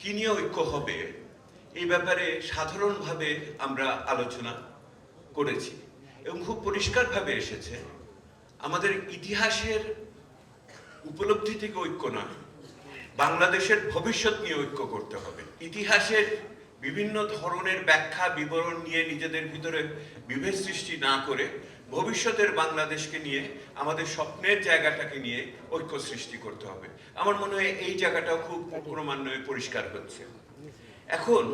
কি নিয়ে ঐক্য হবে এই ব্যাপারে সাধারণভাবে আমরা আলোচনা করেছি এবং খুব পরিষ্কারভাবে এসেছে আমাদের ইতিহাসের উপলব্ধি থেকে ঐক্য নয়, বাংলাদেশের ভবিষ্যৎ নিয়ে ঐক্য করতে হবে। ইতিহাসের বিভিন্ন ধরনের ব্যাখ্যা বিবরণ নিয়ে নিজেদের ভিতরে বিভেদ সৃষ্টি না করে ভবিষ্যতের বাংলাদেশকে নিয়ে আমাদের স্বপ্নের জায়গাটাকে নিয়ে ঐক্য সৃষ্টি করতে হবে। আমার মনে হয় এই জায়গাটাও খুব ক্রমান্বয়ে পরিষ্কার হচ্ছে। এখন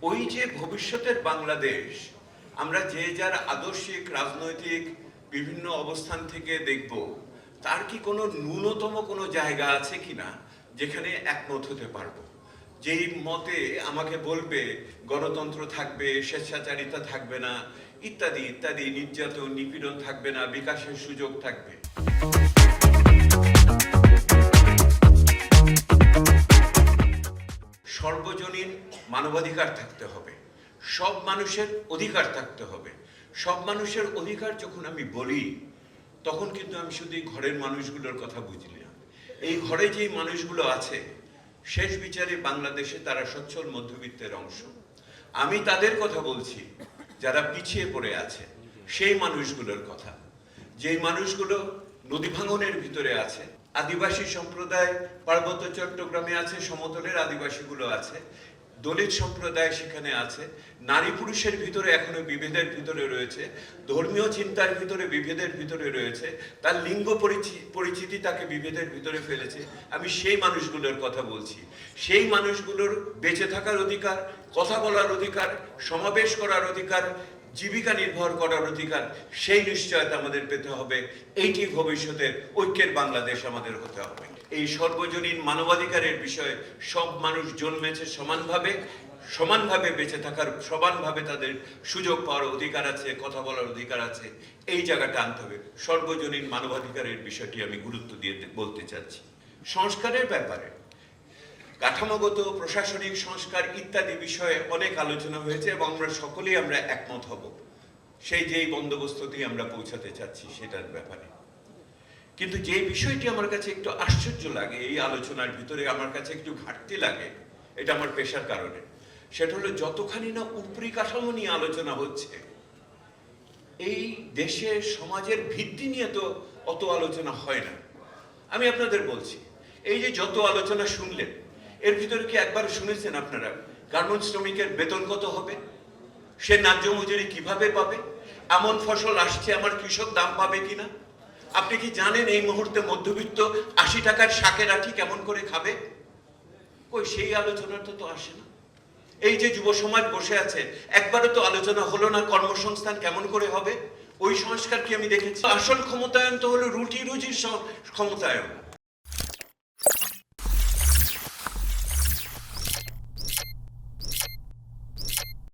ওই যে ভবিষ্যতের বাংলাদেশ আমরা যে যার আদর্শিক রাজনৈতিক বিভিন্ন অবস্থান থেকে দেখব, তার কি কোনো ন্যূনতম কোনো জায়গা আছে কিনা যেখানে একমত হতে পারবো, যেই মতে আমাকে বলবে গণতন্ত্র থাকবে, স্বেচ্ছাচারিতা থাকবে না, ইত্যাদি ইত্যাদি, নির্যাতন নিপীড়ন থাকবে না, বিকাশের সুযোগ থাকবে। সর্বজনীন মানবাধিকার থাকতে হবে, সব মানুষের অধিকার থাকতে হবে। সব মানুষের অধিকার যখন আমি বলি তখন কিন্তু আমি শুধু ঘরের মানুষগুলোর কথা বুঝি না। এই ঘরে যেই মানুষগুলো আছে শেষ বিচারে বাংলাদেশে তারা সচ্ছল মধ্যবিত্তের অংশ। আমি তাদের কথা বলছি যারা পিছিয়ে পড়ে আছে, সেই মানুষগুলোর কথা, যেই মানুষগুলো নদী ভাঙনের ভিতরে আছে। আদিবাসী সম্প্রদায় পার্বত্য চট্টগ্রামে আছে, সমতলের আদিবাসীগুলো আছে, দলিত সম্প্রদায় সেখানে আছে, নারী পুরুষের ভিতরে এখনো বিভেদের ভিতরে রয়েছে, ধর্মীয় চিন্তার ভিতরে বিভেদের ভিতরে রয়েছে, তার লিঙ্গ পরিচিতি তাকে বিভেদের ভিতরে ফেলেছে। আমি সেই মানুষগুলোর কথা বলছি। সেই মানুষগুলোর বেঁচে থাকার অধিকার, কথা বলার অধিকার, সমাবেশ করার অধিকার, জীবিকা নির্ভর করার অধিকার, সেই নিশ্চয়তা আমাদের পেতে হবে। এইটি ভবিষ্যতের ঐক্যের বাংলাদেশ আমাদের হতে হবে। এই সর্বজনীন মানবাধিকারের বিষয়ে সব মানুষ জন্মেছে সমানভাবে, সমানভাবে বেঁচে থাকার, সমানভাবে তাদের সুযোগ পাওয়ার অধিকার আছে, কথা বলার অধিকার আছে। এই জায়গাটা আনতে হবে। সর্বজনীন মানবাধিকারের বিষয়টি আমি গুরুত্ব দিয়ে বলতে চাচ্ছি। সংস্কারের ব্যাপারে কাঠামোগত প্রশাসনিক সংস্কার ইত্যাদি বিষয়ে অনেক আলোচনা হয়েছে এবং আমরা সকলেই একমত হব সেই যেই বন্দোবস্ততেই আমরা পৌঁছাতে চাচ্ছি সেটার ব্যাপারে। কিন্তু যে বিষয়টি আমার কাছে একটু আশ্চর্য লাগে এই আলোচনার ভিতরে, আমার কাছে একটু ঘাটতি লাগে, এটা আমার পেশার কারণে, সেটা হলো যতখানি না উপরি কাঠামো নিয়ে আলোচনা হচ্ছে, এই দেশের সমাজের ভিত্তি নিয়ে তো অত আলোচনা হয় না। আমি আপনাদের বলছি, এই যে যত আলোচনা শুনলেন এর ভিতরে কি একবার শুনেছেন আপনারা গার্মেন্টস শ্রমিকের বেতন কত হবে, সে ন্যায্য মজুরি কিভাবে পাবে, এমন ফসল আসছে আমার কৃষক দাম পাবে কিনা? আপনি কি জানেন এই মুহূর্তে মধ্যবিত্ত 80 টাকার শাকের আঁটি কেমন করে খাবে? কই সেই আলোচনাটা তো আসে না। এই যে যুব সমাজ বসে আছে, একবারও তো আলোচনা হলো না কর্মসংস্থান কেমন করে হবে। ওই সংস্কার কি আমি দেখেছি? আসল ক্ষমতায়ন তো হলো রুটি রুজির ক্ষমতায়ন।